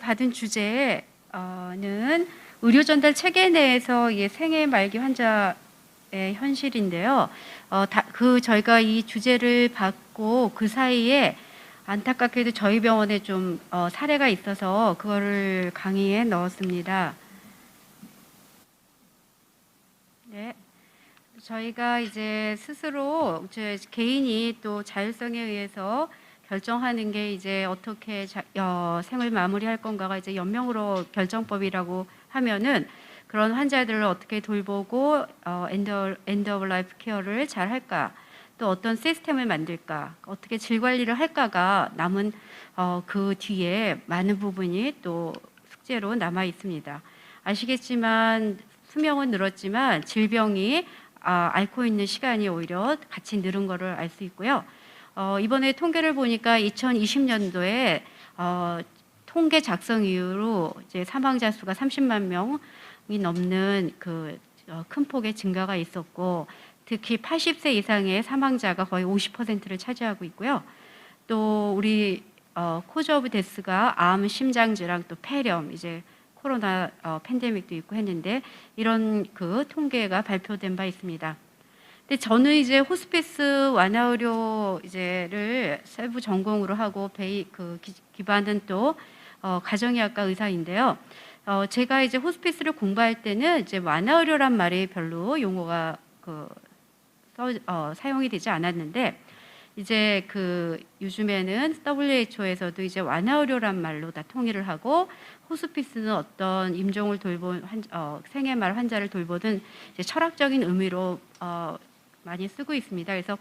받은 주제는 의료 전달 체계 내에서 생애 말기 환자의 현실인데요. 저희가 이 주제를 받고 그 사이에 안타깝게도 저희 병원에 좀 사례가 있어서 그거를 강의에 넣었습니다. 네. 저희가 이제 스스로 개인이 또 자율성에 의해서 결정하는 게 이제 어떻게 생을 마무리할 건가가 이제 연명으로 결정법이라고 하면은 그런 환자들을 어떻게 돌보고 엔드 오브 라이프 케어를 잘 할까, 또 어떤 시스템을 만들까, 어떻게 질 관리를 할까가 남은 그 뒤에 많은 부분이 또 숙제로 남아 있습니다. 아시겠지만 수명은 늘었지만 질병이 앓고 있는 시간이 오히려 같이 늘은 것을 알 수 있고요. 이번에 통계를 보니까 2020년도에 통계 작성 이후로 이제 사망자 수가 30만 명이 넘는 큰 폭의 증가가 있었고, 특히 80세 이상의 사망자가 거의 50%를 차지하고 있고요. 또 우리 코즈 오브 데스가 암, 심장질환, 또 폐렴, 이제 코로나 팬데믹도 있고 했는데 이런 그 통계가 발표된 바 있습니다. 근데 저는 이제 호스피스 완화의료 를 세부 전공으로 하고 기반은 또 가정의학과 의사인데요. 제가 이제 호스피스를 공부할 때는 이제 완화의료란 말이 별로 용어가 사용이 되지 않았는데, 이제 요즘에는 WHO에서도 이제 완화의료란 말로 다 통일을 하고, 호스피스는 어떤 임종을 돌본 생애 말 환자를 돌보는 이제 철학적인 의미로 많이 쓰고 있습니다. 그래서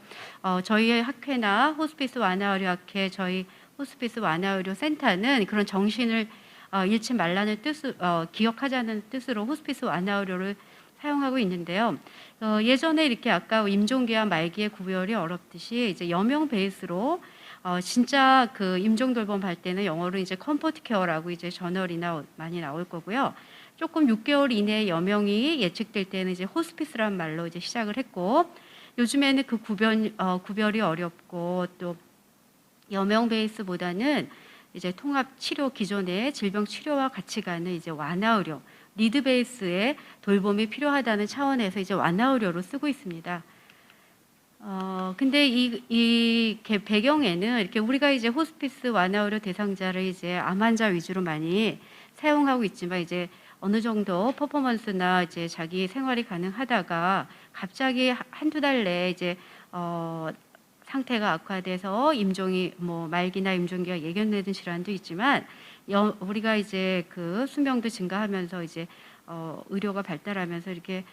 저희 학회나 호스피스 완화의료학회, 저희 호스피스 완화의료 센터는 그런 정신을 잃지 말라는 기억하자는 뜻으로 호스피스 완화의료를 사용하고 있는데요. 예전에 이렇게 아까 임종기와 말기의 구별이 어렵듯이 이제 여명 베이스로 진짜 임종 돌봄 할 때는 영어로 이제 컴포트 케어라고 이제 저널이나 많이 나올 거고요. 조금 6개월 이내에 여명이 예측될 때는 이제 호스피스란 말로 이제 시작을 했고, 요즘에는 그 구별이 어렵고, 또 여명 베이스보다는 이제 통합 치료, 기존의 질병 치료와 같이 가는 이제 완화의료, 리드 베이스의 돌봄이 필요하다는 차원에서 이제 완화의료로 쓰고 있습니다. 근데 이 배경에는 이렇게 우리가 이제 호스피스 완화의료 대상자를 이제 암 환자 위주로 많이 사용하고 있지만, 이제 어느 정도 퍼포먼스나 이제 자기 생활이 가능하다가 갑자기 한두 달 내에 이제 상태가 악화돼서 임종이 말기나 임종기가 예견되는 질환도 있지만, 우리가 이제 수명도 증가하면서 이제 의료가 발달하면서 이렇게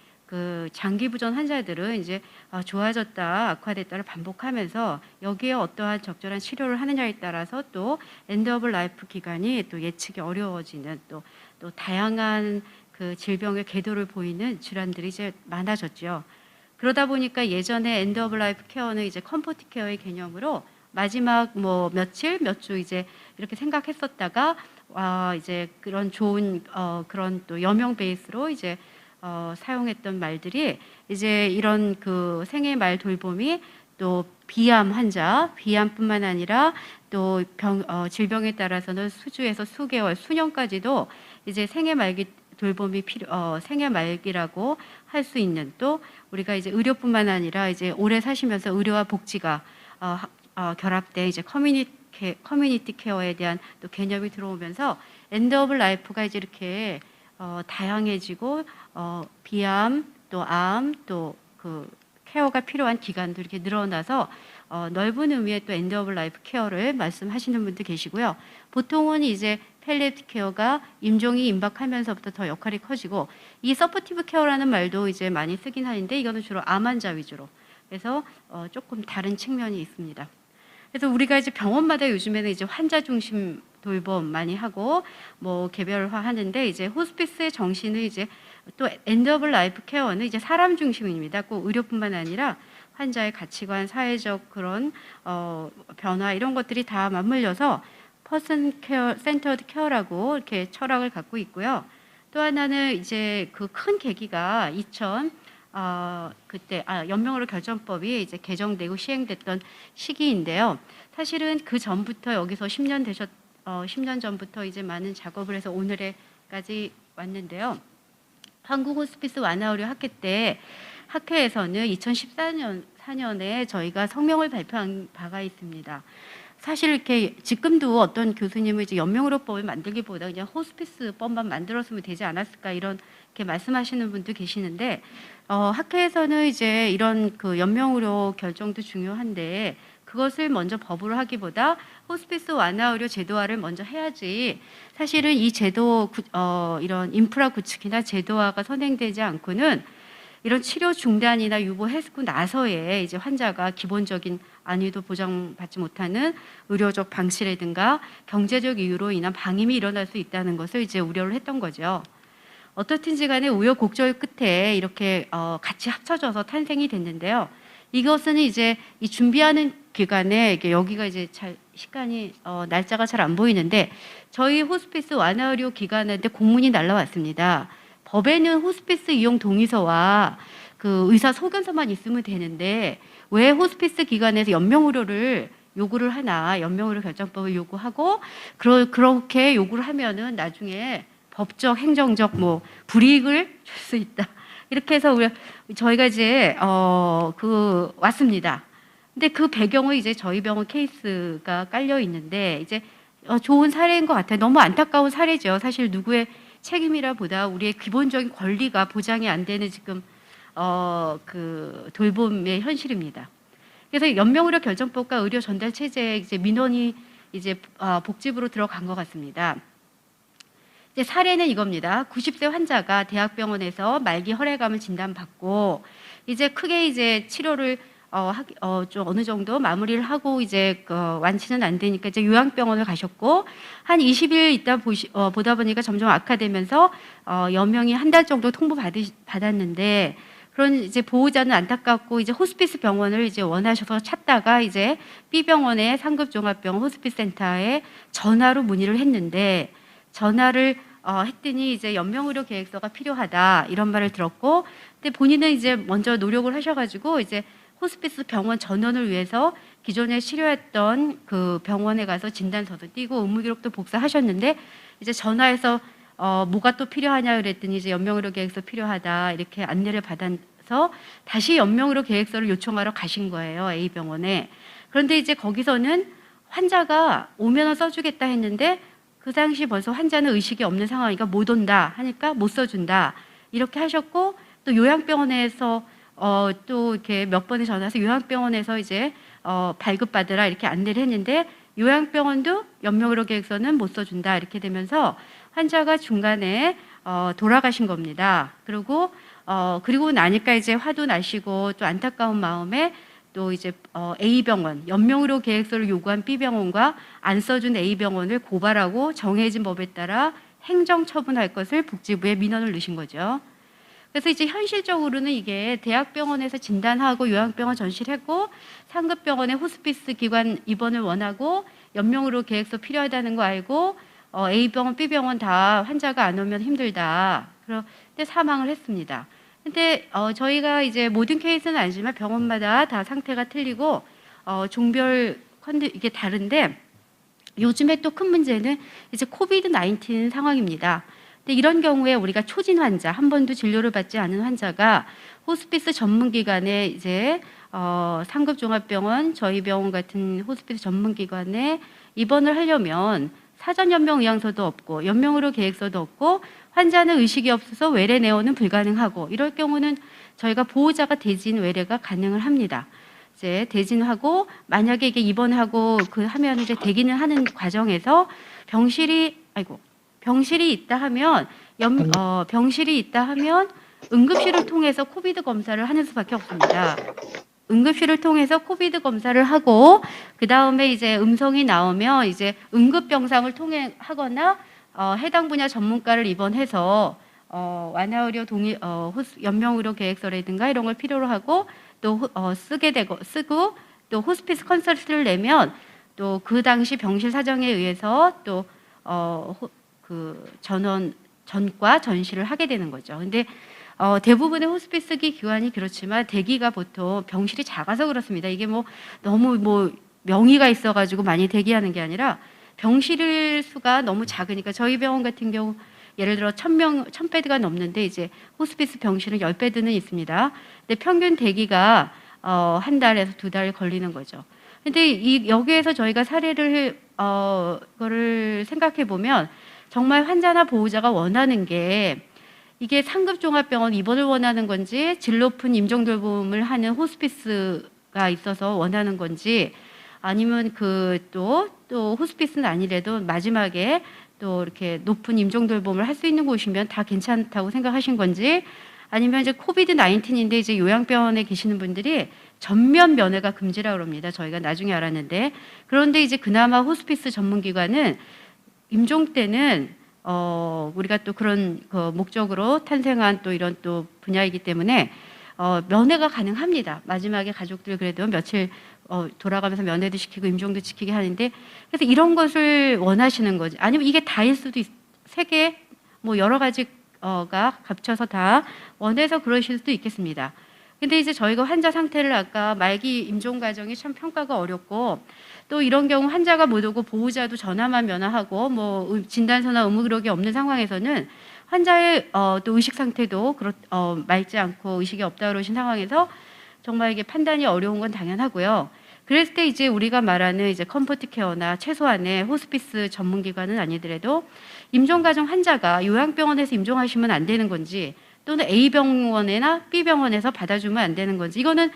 장기 부전 환자들은 이제 좋아졌다 악화됐다를 반복하면서 여기에 어떠한 적절한 치료를 하느냐에 따라서 또 엔드 오브 라이프 기간이 또 예측이 어려워지는, 또 다양한 질병의 궤도를 보이는 질환들이 이제 많아졌죠. 그러다 보니까 예전에 엔드 오브 라이프 케어는 이제 컴포트 케어의 개념으로 마지막 며칠, 몇 주 이제 이렇게 생각했었다가 이제 그런 좋은 그런 또 여명 베이스로 이제 사용했던 말들이 이제 이런 생애 말 돌봄이 또 비암 환자, 비암뿐만 아니라 또 질병에 따라서는 수주에서 수개월, 수년까지도 이제 생애 말기 돌봄이 생애 말기라고 할 수 있는, 또 우리가 이제 의료뿐만 아니라 이제 오래 사시면서 의료와 복지가 결합된 이제 커뮤니티 케어에 대한 또 개념이 들어오면서 엔드 오브 라이프가 이제 이렇게 다양해지고 비암, 또 암, 또 케어가 필요한 기간도 이렇게 늘어나서 넓은 의미의 또 엔드 오브 라이프 케어를 말씀하시는 분도 계시고요. 보통은 이제 펠리에티브 케어가 임종이 임박하면서부터 더 역할이 커지고, 이 서포티브 케어라는 말도 이제 많이 쓰긴 하는데 이거는 주로 암 환자 위주로, 그래서 조금 다른 측면이 있습니다. 그래서 우리가 이제 병원마다 요즘에는 이제 환자 중심 돌봄 많이 하고 개별화 하는데, 이제 호스피스의 정신은 이제 또 엔드 오브 라이프 케어는 이제 사람 중심입니다. 꼭 의료뿐만 아니라 환자의 가치관, 사회적 그런 변화, 이런 것들이 다 맞물려서 퍼슨 케어, 센터드 케어라고 이렇게 철학을 갖고 있고요. 또 하나는 이제 큰 계기가 그때 연명의료 결정법이 이제 개정되고 시행됐던 시기인데요. 사실은 그 전부터 여기서 10년 10년 전부터 이제 많은 작업을 해서 오늘에까지 왔는데요. 한국 호스피스 완화 의료 학회 때 학회에서는 2014년에 저희가 성명을 발표한 바가 있습니다. 사실 이렇게 지금도 어떤 교수님은 이제 연명의료법을 만들기보다 그냥 호스피스법만 만들었으면 되지 않았을까 이런 이렇게 말씀하시는 분도 계시는데 학회에서는 이제 이런 그 연명의료 결정도 중요한데 그것을 먼저 법으로 하기보다 호스피스 완화 의료 제도화를 먼저 해야지 사실은 이 제도 이런 인프라 구축이나 제도화가 선행되지 않고는 이런 치료 중단이나 유보했고 나서에 이제 환자가 기본적인 안위도 보장받지 못하는 의료적 방치라든가 경제적 이유로 인한 방임이 일어날 수 있다는 것을 이제 우려를 했던 거죠. 어떻든지 간에 우여곡절 끝에 이렇게 같이 합쳐져서 탄생이 됐는데요. 이것은 이제 이 준비하는 기간에 이게 여기가 이제 잘 시간이 날짜가 잘 안 보이는데 저희 호스피스 완화 의료 기관한테 공문이 날라왔습니다. 법에는 호스피스 이용 동의서와 그 의사 소견서만 있으면 되는데 왜 호스피스 기관에서 연명의료를 요구를 하나, 연명의료 결정법을 요구하고 그렇게 요구를 하면은 나중에 법적, 행정적 뭐 불이익을 줄 수 있다. 이렇게 해서 저희가 이제 왔습니다. 근데 그 배경은 이제 저희 병원 케이스가 깔려 있는데 이제 좋은 사례인 것 같아요. 너무 안타까운 사례죠. 사실 누구의 책임이라보다 우리의 기본적인 권리가 보장이 안 되는 지금 그 돌봄의 현실입니다. 그래서 연명의료 결정법과 의료 전달 체제에 이제 민원이 이제 복집으로 들어간 것 같습니다. 이제 사례는 이겁니다. 90세 환자가 대학병원에서 말기 혈액암을 진단받고 이제 크게 이제 치료를 좀 어느 정도 마무리를 하고 이제 완치는 안 되니까 이제 요양병원을 가셨고 한 20일 있다 보다 보니까 점점 악화되면서 연명이 한 달 정도 받았는데 그런 이제 보호자는 안타깝고 이제 호스피스 병원을 이제 원하셔서 찾다가 이제 B병원의 상급종합병원 호스피스 센터에 전화로 문의를 했는데 전화를 했더니 이제 연명의료 계획서가 필요하다 이런 말을 들었고 근데 본인은 이제 먼저 노력을 하셔가지고 이제 호스피스 병원 전원을 위해서 기존에 치료했던 그 병원에 가서 진단서도 띄고 의무기록도 복사하셨는데 이제 전화해서 뭐가 또 필요하냐 그랬더니 이제 연명의료 계획서 필요하다 이렇게 안내를 받아서 다시 연명의료 계획서를 요청하러 가신 거예요. A병원에. 그런데 이제 거기서는 환자가 오면은 써주겠다 했는데 그 당시 벌써 환자는 의식이 없는 상황이니까 못 온다 하니까 못 써준다 이렇게 하셨고 또 요양병원에서 또 이렇게 몇 번에 전화해서 요양병원에서 이제 발급받으라 이렇게 안내를 했는데 요양병원도 연명의료 계획서는 못 써준다 이렇게 되면서 환자가 중간에 돌아가신 겁니다. 그리고 나니까 이제 화도 나시고 또 안타까운 마음에 또 이제 A병원 연명의료 계획서를 요구한 B병원과 안 써준 A병원을 고발하고 정해진 법에 따라 행정처분할 것을 복지부에 민원을 넣으신 거죠. 그래서 이제 현실적으로는 이게 대학병원에서 진단하고 요양병원 전실했고 상급병원의 호스피스 기관 입원을 원하고 연명의료 계획서 필요하다는 거 알고 A병원, B병원 다 환자가 안 오면 힘들다. 그런데 사망을 했습니다. 근데 저희가 이제 모든 케이스는 아니지만 병원마다 다 상태가 틀리고 종별 이게 다른데 요즘에 또 큰 문제는 이제 코비드-19 상황입니다. 근데 이런 경우에 우리가 초진 환자, 한 번도 진료를 받지 않은 환자가 호스피스 전문기관에 이제 상급종합병원, 저희 병원 같은 호스피스 전문기관에 입원을 하려면 사전 연명 의향서도 없고 연명의료 계획서도 없고 환자는 의식이 없어서 외래 내원은 불가능하고 이럴 경우는 저희가 보호자가 대진 외래가 가능을 합니다. 이제 대진하고 만약에 이게 입원하고 하면 이제 대기는 하는 과정에서 병실이 있다 하면 응급실을 통해서 코비드 검사를 하는 수밖에 없습니다. 응급실을 통해서 코비드 검사를 하고 그 다음에 이제 음성이 나오면 이제 응급병상을 통해 하거나 해당 분야 전문가를 입원해서 완화의료 연명의료 계획서라든가 이런 걸 필요로 하고 또 쓰고 또 호스피스 컨설트를 내면 또 그 당시 병실 사정에 의해서 또 그 전과 전시를 하게 되는 거죠. 근데 대부분의 호스피스기 기관이 그렇지만 대기가 보통 병실이 작아서 그렇습니다. 이게 뭐 너무 뭐 명의가 있어가지고 많이 대기하는 게 아니라 병실 수가 너무 작으니까 저희 병원 같은 경우 예를 들어 1000베드가 넘는데 이제 호스피스 병실은 10베드는 있습니다. 근데 평균 대기가 한 달에서 2달 걸리는 거죠. 근데 여기에서 저희가 사례를 거를 생각해 보면 정말 환자나 보호자가 원하는 게 이게 상급 종합병원 입원을 원하는 건지 질 높은 임종 돌봄을 하는 호스피스가 있어서 원하는 건지 아니면 또 호스피스는 아니래도 마지막에 또 이렇게 높은 임종 돌봄을 할 수 있는 곳이면 다 괜찮다고 생각하신 건지 아니면 이제 코비드 19인데 이제 요양병원에 계시는 분들이 전면 면회가 금지라고 합니다. 저희가 나중에 알았는데 그런데 이제 그나마 호스피스 전문기관은 임종 때는 우리가 또 그런 그 목적으로 탄생한 또 이런 또 분야이기 때문에 면회가 가능합니다. 마지막에 가족들 그래도 며칠 돌아가면서 면회도 시키고 임종도 지키게 하는데 그래서 이런 것을 원하시는 거지. 아니면 이게 다일 수도 세 개 뭐 여러 가지가 겹쳐서 다 원해서 그러실 수도 있겠습니다. 근데 이제 저희가 환자 상태를 아까 말기 임종 과정이 참 평가가 어렵고 또 이런 경우 환자가 못 오고 보호자도 전화만 면허하고 뭐 진단서나 의무 기록이 없는 상황에서는 환자의 또 의식 상태도 맑지 않고 의식이 없다 그러신 상황에서 정말 이게 판단이 어려운 건 당연하고요. 그랬을 때 이제 우리가 말하는 이제 컴포트 케어나 최소한의 호스피스 전문기관은 아니더라도 임종과정 환자가 요양병원에서 임종하시면 안 되는 건지 또는 A병원이나 B병원에서 받아주면 안 되는 건지 이거는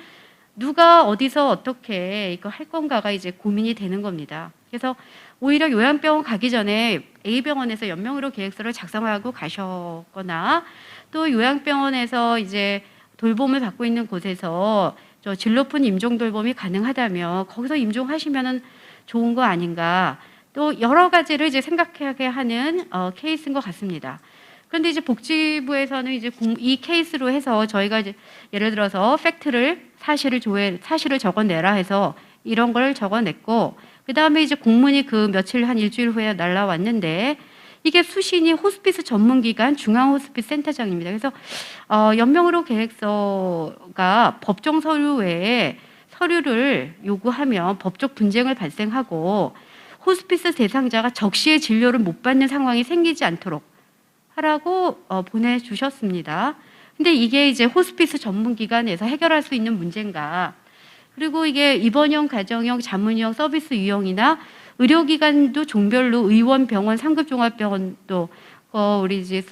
누가 어디서 어떻게 이거 할 건가가 이제 고민이 되는 겁니다. 그래서 오히려 요양병원 가기 전에 A병원에서 연명의료 계획서를 작성하고 가셨거나 또 요양병원에서 이제 돌봄을 받고 있는 곳에서 질 높은 임종 돌봄이 가능하다면 거기서 임종하시면은 좋은 거 아닌가. 또 여러 가지를 이제 생각하게 하는 케이스인 것 같습니다. 그런데 이제 복지부에서는 이제 이 케이스로 해서 저희가 이제 예를 들어서 사실을 적어내라 해서 이런 걸 적어냈고 그 다음에 이제 공문이 그 며칠 한 일주일 후에 날라왔는데 이게 수신이 호스피스 전문기관 중앙호스피스 센터장입니다. 그래서 연명의료 계획서가 법정 서류 외에 서류를 요구하면 법적 분쟁을 발생하고 호스피스 대상자가 적시에 진료를 못 받는 상황이 생기지 않도록 하라고 보내주셨습니다. 근데 이게 이제 호스피스 전문기관에서 해결할 수 있는 문제인가? 그리고 이게 입원형, 가정형, 자문형, 서비스 유형이나 의료기관도 종별로 의원, 병원, 상급 종합병원도 우리 이제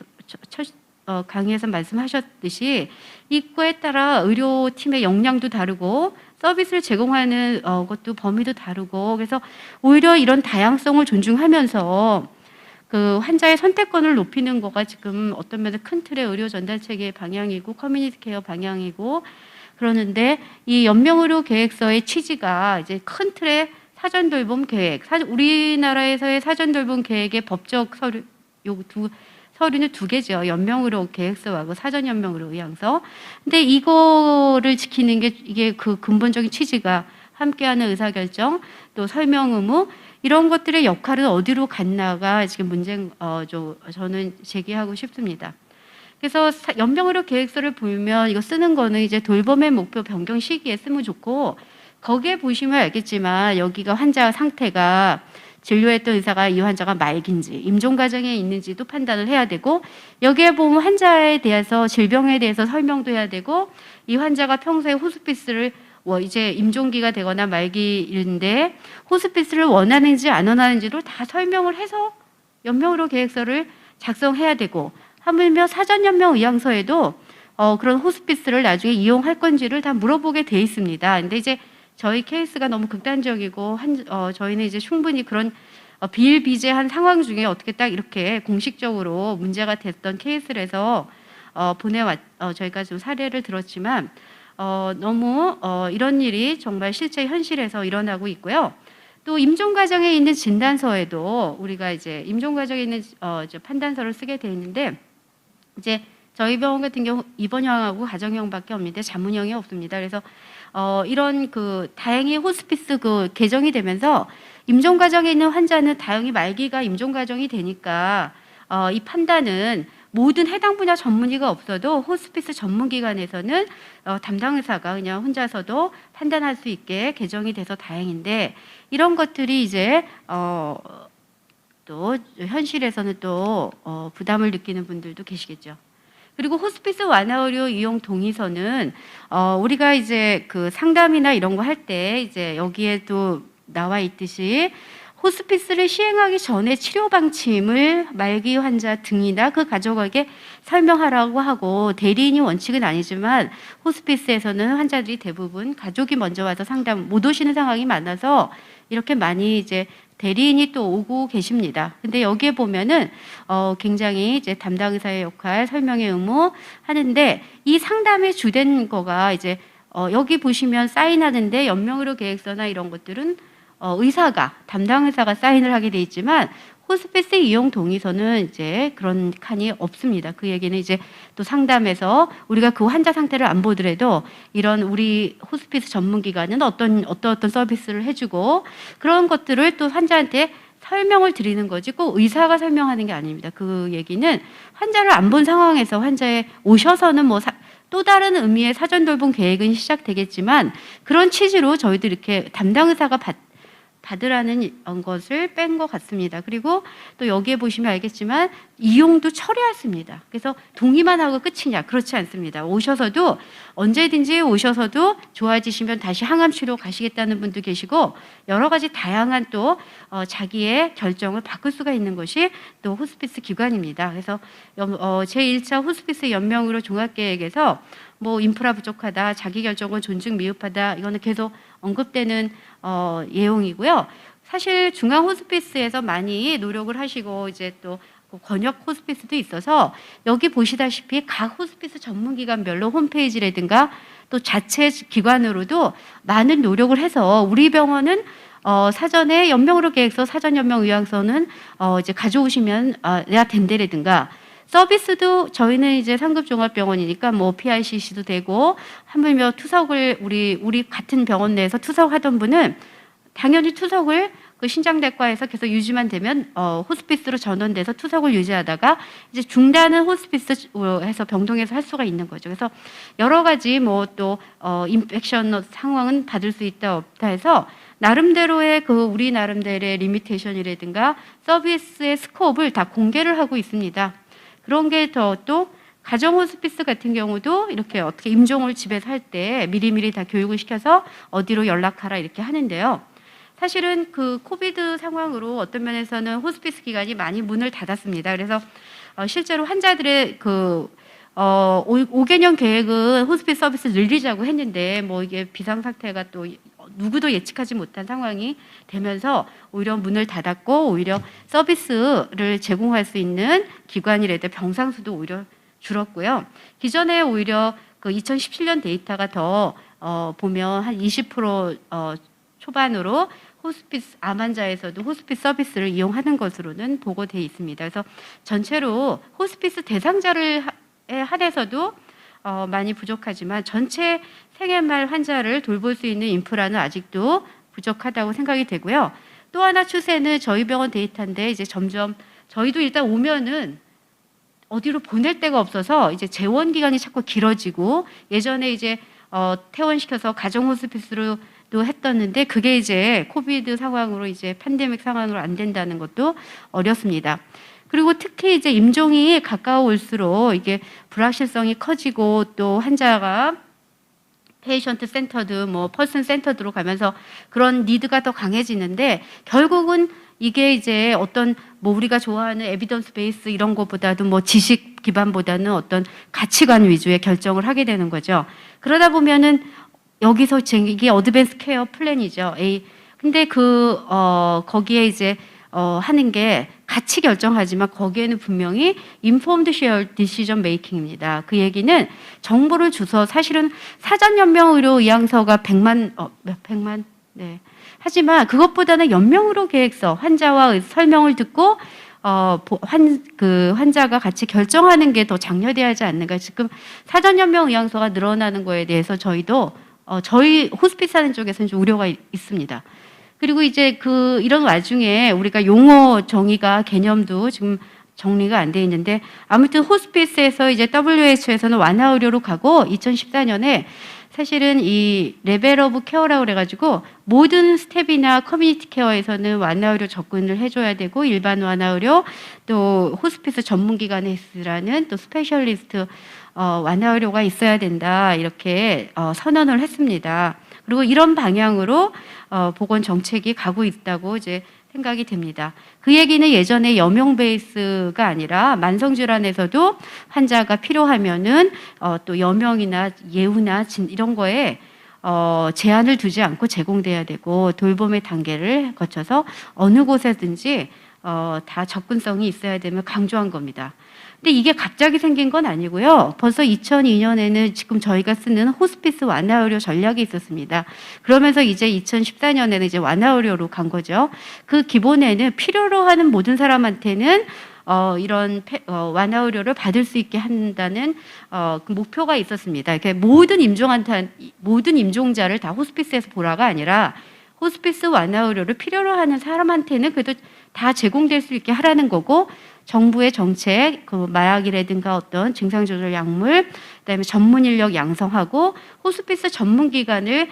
강의에서 말씀하셨듯이 이거에 따라 의료팀의 역량도 다르고 서비스를 제공하는 것도 범위도 다르고 그래서 오히려 이런 다양성을 존중하면서 그 환자의 선택권을 높이는 거가 지금 어떤 면에서 큰 틀의 의료 전달 체계의 방향이고 커뮤니티 케어 방향이고 그러는데 이 연명의료 계획서의 취지가 이제 큰 틀의 사전 돌봄 계획, 우리나라에서의 사전 돌봄 계획의 법적 서류, 서류는 2개죠. 연명의료 계획서하고 사전 연명의료 의향서. 근데 이거를 지키는 게 이게 그 근본적인 취지가 함께하는 의사결정, 또 설명 의무 이런 것들의 역할은 어디로 갔나가 지금 저는 제기하고 싶습니다. 그래서 연명의료 계획서를 보면 이거 쓰는 거는 이제 돌봄의 목표 변경 시기에 쓰면 좋고 거기에 보시면 알겠지만 여기가 환자 상태가 진료했던 의사가 이 환자가 말기인지 임종 과정에 있는지도 판단을 해야 되고 여기에 보면 환자에 대해서 질병에 대해서 설명도 해야 되고 이 환자가 평소에 호스피스를 이제 임종기가 되거나 말기인데 호스피스를 원하는지 안 원하는지를 다 설명을 해서 연명의료 계획서를 작성해야 되고 하물며 사전 연명 의향서에도 그런 호스피스를 나중에 이용할 건지를 다 물어보게 돼 있습니다. 근데 이제 저희 케이스가 너무 극단적이고 저희는 이제 충분히 그런 비일비재한 상황 중에 어떻게 딱 이렇게 공식적으로 문제가 됐던 케이스라서 저희가 좀 사례를 들었지만 너무 이런 일이 정말 실제 현실에서 일어나고 있고요. 또 임종 과정에 있는 진단서에도 우리가 이제 임종 과정에 있는 판단서를 쓰게 돼 있는데 이제 저희 병원 같은 경우 입원형하고 가정형밖에 없는데 자문형이 없습니다. 그래서 이런 다행히 호스피스 개정이 되면서 임종 과정에 있는 환자는 다행히 말기가 임종 과정이 되니까 이 판단은 모든 해당 분야 전문의가 없어도 호스피스 전문기관에서는 담당 의사가 그냥 혼자서도 판단할 수 있게 개정이 돼서 다행인데 이런 것들이 이제 또 현실에서는 또 부담을 느끼는 분들도 계시겠죠. 그리고 호스피스 완화 의료 이용 동의서는 우리가 이제 그 상담이나 이런 거 할 때 이제 여기에도 나와 있듯이 호스피스를 시행하기 전에 치료 방침을 말기 환자 등이나 그 가족에게 설명하라고 하고, 대리인이 원칙은 아니지만 호스피스에서는 환자들이 대부분 가족이 먼저 와서 상담 못 오시는 상황이 많아서 이렇게 많이 이제 대리인이 또 오고 계십니다. 근데 여기에 보면은 굉장히 이제 담당 의사의 역할, 설명의 의무 하는데, 이 상담의 주된 거가 이제 여기 보시면 사인하는데 연명의료 계획서나 이런 것들은 의사가, 담당 의사가 사인을 하게 돼 있지만 호스피스 이용 동의서는 이제 그런 칸이 없습니다. 그 얘기는 이제 또 상담에서 우리가 그 환자 상태를 안 보더라도 이런 우리 호스피스 전문기관은 어떤 서비스를 해주고 그런 것들을 또 환자한테 설명을 드리는 거지 꼭 의사가 설명하는 게 아닙니다. 그 얘기는 환자를 안 본 상황에서 환자에 오셔서는 뭐 또 다른 의미의 사전 돌봄 계획은 시작되겠지만, 그런 취지로 저희도 이렇게 담당 의사가 받으라는 것을 뺀 것 같습니다. 그리고 또 여기에 보시면 알겠지만 이용도 처리했습니다. 그래서 동의만 하고 끝이냐? 그렇지 않습니다. 오셔서도 언제든지 오셔서도 좋아지시면 다시 항암 치료 가시겠다는 분도 계시고, 여러 가지 다양한 또 자기의 결정을 바꿀 수가 있는 것이 또 호스피스 기관입니다. 그래서 제1차 호스피스 연명의료 종합계획에서 뭐 인프라 부족하다, 자기 결정은 존중 미흡하다, 이거는 계속 언급되는 예용이고요. 사실 중앙 호스피스에서 많이 노력을 하시고 이제 또 권역 호스피스도 있어서 여기 보시다시피 각 호스피스 전문기관별로 홈페이지라든가 또 자체 기관으로도 많은 노력을 해서, 우리 병원은 사전에 연명의료 계획서, 사전 연명 의향서는 이제 가져오시면 내가 된대라든가, 서비스도 저희는 이제 상급 종합병원이니까 뭐 PICC도 되고, 하물며 투석을 우리 같은 병원 내에서 투석하던 분은 당연히 투석을 그 신장내과에서 계속 유지만 되면 호스피스로 전원돼서 투석을 유지하다가 이제 중단은 호스피스에서 병동에서 할 수가 있는 거죠. 그래서 여러 가지 뭐 또 인펙션 상황은 받을 수 있다 없다 해서 나름대로의 우리 나름대로의 리미테이션이라든가 서비스의 스코업을 다 공개를 하고 있습니다. 그런 게 더 또 가정 호스피스 같은 경우도 이렇게 어떻게 임종을 집에서 할 때 미리미리 다 교육을 시켜서 어디로 연락하라 이렇게 하는데요. 사실은 그 코비드 상황으로 어떤 면에서는 호스피스 기관이 많이 문을 닫았습니다. 그래서 실제로 환자들의 5개년 계획은 호스피스 서비스 늘리자고 했는데 뭐 이게 비상사태가 또 누구도 예측하지 못한 상황이 되면서 오히려 문을 닫았고, 오히려 서비스를 제공할 수 있는 기관이라도 병상 수도 오히려 줄었고요. 기존에 오히려 그 2017년 데이터가 더 보면 한 20% 초반으로 호스피스 암 환자에서도 호스피스 서비스를 이용하는 것으로는 보고돼 있습니다. 그래서 전체로 호스피스 대상자를 한해서도 많이 부족하지만 전체 생애말 환자를 돌볼 수 있는 인프라는 아직도 부족하다고 생각이 되고요. 또 하나 추세는 저희 병원 데이터인데, 이제 점점 저희도 일단 오면은 어디로 보낼 데가 없어서 이제 재원 기간이 자꾸 길어지고, 예전에 이제 퇴원시켜서 가정 호스피스로 도 했었는데 그게 이제 코비드 상황으로 이제 팬데믹 상황으로 안 된다는 것도 어렵습니다. 그리고 특히 이제 임종이 가까워올수록 이게 불확실성이 커지고, 또 환자가 페이션트 센터드, 뭐 퍼슨 센터드로 가면서 그런 니드가 더 강해지는데, 결국은 이게 이제 어떤 뭐 우리가 좋아하는 에비던스 베이스 이런 것보다도 뭐 지식 기반보다는 어떤 가치관 위주의 결정을 하게 되는 거죠. 그러다 보면은 여기서 이게 어드밴스 케어 플랜이죠. 근데 거기에 이제 하는 게 같이 결정하지만 거기에는 분명히 informed shared decision making입니다. 그 얘기는 정보를 주서, 사실은 사전 연명 의료 의향서가 100만 네. 하지만 그것보다는 연명 의료 계획서, 환자와 설명을 듣고 환자가 같이 결정하는 게 더 장려돼야 하지 않는가. 지금 사전 연명 의향서가 늘어나는 거에 대해서 저희도 저희 호스피스 하는 쪽에서는 좀 우려가 있습니다. 그리고 이제 이런 와중에 우리가 용어 정의가, 개념도 지금 정리가 안 돼 있는데, 아무튼 호스피스에서 이제 WHO에서는 완화 의료로 가고 2014년에 사실은 이 레벨 오브 케어라고 그래가지고 모든 스텝이나 커뮤니티 케어에서는 완화의료 접근을 해줘야 되고 일반 완화의료 또 호스피스 전문기관에서라는 또 스페셜리스트 완화의료가 있어야 된다 이렇게 선언을 했습니다. 그리고 이런 방향으로 보건 정책이 가고 있다고 이제 생각이 됩니다. 그 얘기는 예전에 여명 베이스가 아니라 만성질환에서도 환자가 필요하면은 또 여명이나 예후나 이런 거에 제한을 두지 않고 제공돼야 되고 돌봄의 단계를 거쳐서 어느 곳에든지 다 접근성이 있어야 되면 강조한 겁니다. 근데 이게 갑자기 생긴 건 아니고요. 벌써 2002년에는 지금 저희가 쓰는 호스피스 완화의료 전략이 있었습니다. 그러면서 이제 2014년에는 이제 완화의료로 간 거죠. 그 기본에는 필요로 하는 모든 사람한테는 이런 완화의료를 받을 수 있게 한다는 그 목표가 있었습니다. 이렇게 모든 임종자를 다 호스피스에서 보라가 아니라 호스피스 완화의료를 필요로 하는 사람한테는 그래도 다 제공될 수 있게 하라는 거고 정부의 정책, 그 마약이라든가 어떤 증상 조절 약물, 그다음에 전문 인력 양성하고 호스피스 전문 기관을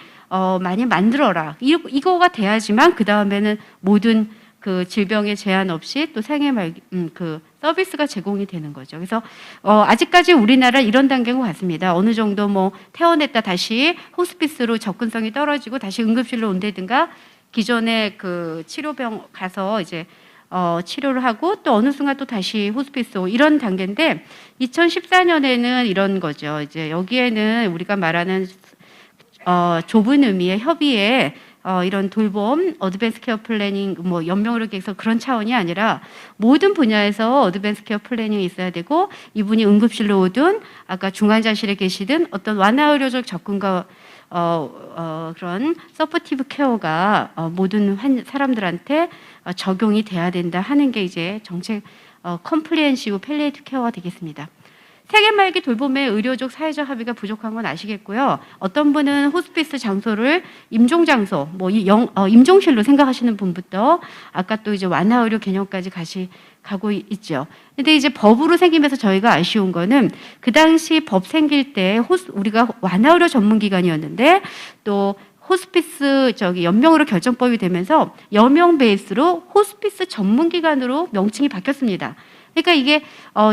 많이 만들어라. 이거가 돼야지만 그 다음에는 모든 그 질병에 제한 없이 또 생애 말기 그 서비스가 제공이 되는 거죠. 그래서 아직까지 우리나라 이런 단계인 것 같습니다. 어느 정도 뭐 퇴원했다 다시 호스피스로 접근성이 떨어지고 다시 응급실로 온다든가 기존의 그 치료병 가서 이제 치료를 하고 또 어느 순간 또 다시 호스피스 이런 단계인데 2014년에는 이런 거죠. 이제 여기에는 우리가 말하는 좁은 의미의 협의에 이런 돌봄, 어드밴스 케어 플래닝, 뭐 연명의료 계획서 그런 차원이 아니라 모든 분야에서 어드밴스 케어 플래닝이 있어야 되고 이분이 응급실로 오든 아까 중환자실에 계시든 어떤 완화의료적 접근과 그런 서포티브 케어가 모든 사람들한테 적용이 돼야 된다 하는 게 이제 정책 컴플리엔시브 팰리에이티브 케어가 되겠습니다. 세계 말기 돌봄의 의료적 사회적 합의가 부족한 건 아시겠고요. 어떤 분은 호스피스 장소를 임종 장소, 뭐 임종실로 생각하시는 분부터 아까 또 이제 완화의료 개념까지 가고 있죠. 근데 이제 법으로 생기면서 저희가 아쉬운 거는 그 당시 법 생길 때 우리가 완화의료 전문기관이었는데 또 호스피스 연명으로 결정법이 되면서 여명 베이스로 호스피스 전문기관으로 명칭이 바뀌었습니다. 그러니까 이게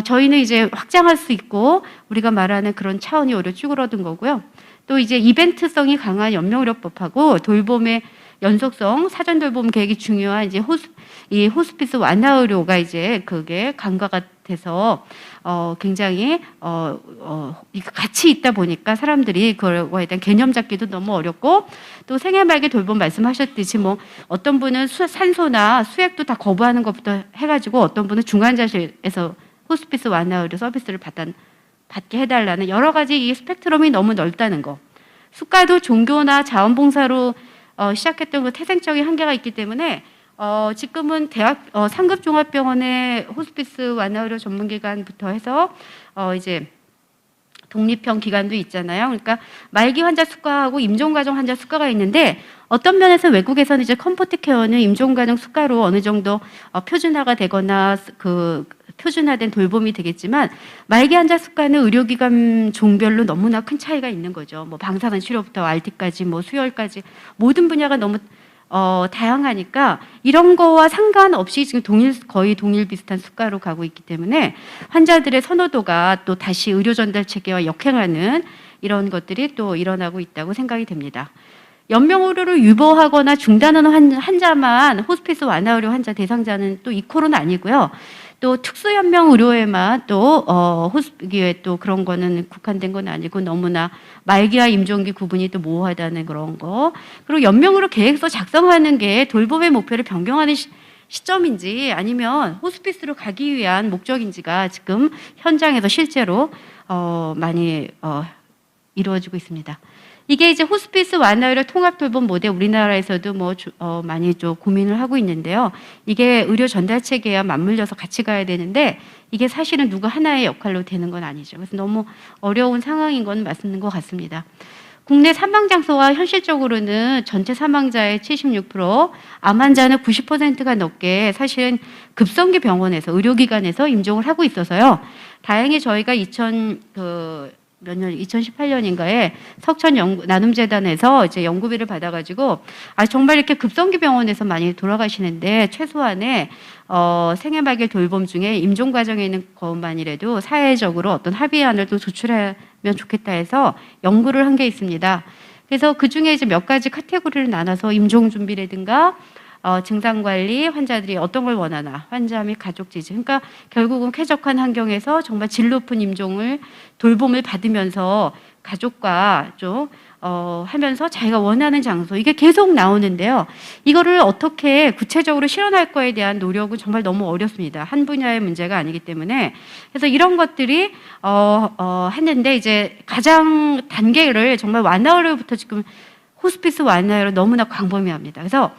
저희는 이제 확장할 수 있고 우리가 말하는 그런 차원이 오히려 쭈그러든 거고요. 또 이제 이벤트성이 강한 연명의료법하고 돌봄의 연속성, 사전 돌봄 계획이 중요한 이제 이 호스피스 완화의료가 이제 그게 간과가 돼서 굉장히 같이 있다 보니까 사람들이 그거에 대한 개념 잡기도 너무 어렵고 또 생애 말기 돌봄 말씀하셨듯이 뭐 어떤 분은 산소나 수액도 다 거부하는 것부터 해가지고 어떤 분은 중환자실에서 호스피스 완화의료 서비스를 받게 해달라는 여러 가지 이 스펙트럼이 너무 넓다는 거. 수가도 종교나 자원봉사로 시작했던 그 태생적인 한계가 있기 때문에 지금은 상급 종합병원의 호스피스 완화의료 전문기관부터 해서 이제 독립형 기관도 있잖아요. 그러니까 말기 환자 수가하고 임종과정 환자 수가가 있는데 어떤 면에서 외국에서는 이제 컴포트 케어는 임종과정 수가로 어느 정도 표준화가 되거나 그 표준화된 돌봄이 되겠지만 말기 환자 수가는 의료기관 종별로 너무나 큰 차이가 있는 거죠. 뭐 방사선 치료부터 RT까지 뭐 수혈까지 모든 분야가 너무 다양하니까 이런 거와 상관없이 지금 거의 동일 비슷한 수가로 가고 있기 때문에 환자들의 선호도가 또 다시 의료 전달 체계와 역행하는 이런 것들이 또 일어나고 있다고 생각이 됩니다. 연명의료를 유보하거나 중단하는 환자만 호스피스 완화의료 환자 대상자는 또 이코로는 아니고요. 또 특수연명 의료에만 또 호스피스에 또 그런 거는 국한된 건 아니고 너무나 말기와 임종기 구분이 또 모호하다는 그런 거. 그리고 연명의료 계획서 작성하는 게 돌봄의 목표를 변경하는 시점인지 아니면 호스피스로 가기 위한 목적인지가 지금 현장에서 실제로 많이 이루어지고 있습니다. 이게 이제 호스피스 완화의료 통합 돌봄 모델 우리나라에서도 뭐 많이 좀 고민을 하고 있는데요. 이게 의료 전달 체계와 맞물려서 같이 가야 되는데 이게 사실은 누구 하나의 역할로 되는 건 아니죠. 그래서 너무 어려운 상황인 건 맞는 것 같습니다. 국내 사망 장소가 현실적으로는 전체 사망자의 76%, 암 환자는 90%가 넘게 사실은 급성기 병원에서 의료기관에서 임종을 하고 있어서요. 다행히 저희가 몇 년, 2018년인가에 석천 나눔재단에서 이제 연구비를 받아가지고, 정말 이렇게 급성기 병원에서 많이 돌아가시는데, 최소한의, 생애말길 돌봄 중에 임종 과정에 있는 것만이라도 사회적으로 어떤 합의안을 또 도출하면 좋겠다 해서 연구를 한 게 있습니다. 그래서 그 중에 이제 몇 가지 카테고리를 나눠서 임종 준비라든가, 증상 관리, 환자들이 어떤 걸 원하나, 환자 및 가족 지지. 그러니까 결국은 쾌적한 환경에서 정말 질 높은 임종을 돌봄을 받으면서 가족과 좀 하면서 자기가 원하는 장소, 이게 계속 나오는데요. 이거를 어떻게 구체적으로 실현할 거에 대한 노력은 정말 너무 어렵습니다. 한 분야의 문제가 아니기 때문에. 그래서 이런 것들이 했는데 이제 가장 단계를 정말 완화로부터 지금 호스피스 완화로 너무나 광범위합니다. 그래서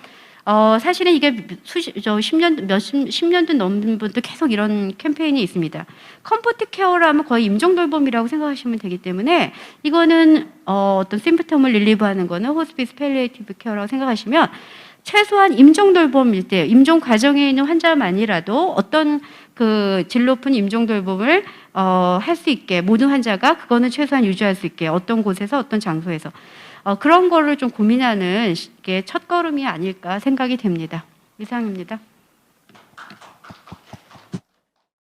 사실은 이게 10년도 넘는 분도 계속 이런 캠페인이 있습니다. 컴포트 케어라면 거의 임종 돌봄이라고 생각하시면 되기 때문에 이거는 어떤 심프텀을 릴리브하는 거는 호스피스 팰리에이티브 케어라고 생각하시면 최소한 임종 돌봄일 때 임종 과정에 있는 환자만이라도 어떤 그 질 높은 임종 돌봄을 할 수 있게 모든 환자가 그거는 최소한 유지할 수 있게 어떤 곳에서 어떤 장소에서 그런 거를 좀 고민하는 게 첫걸음이 아닐까 생각이 됩니다. 이상입니다.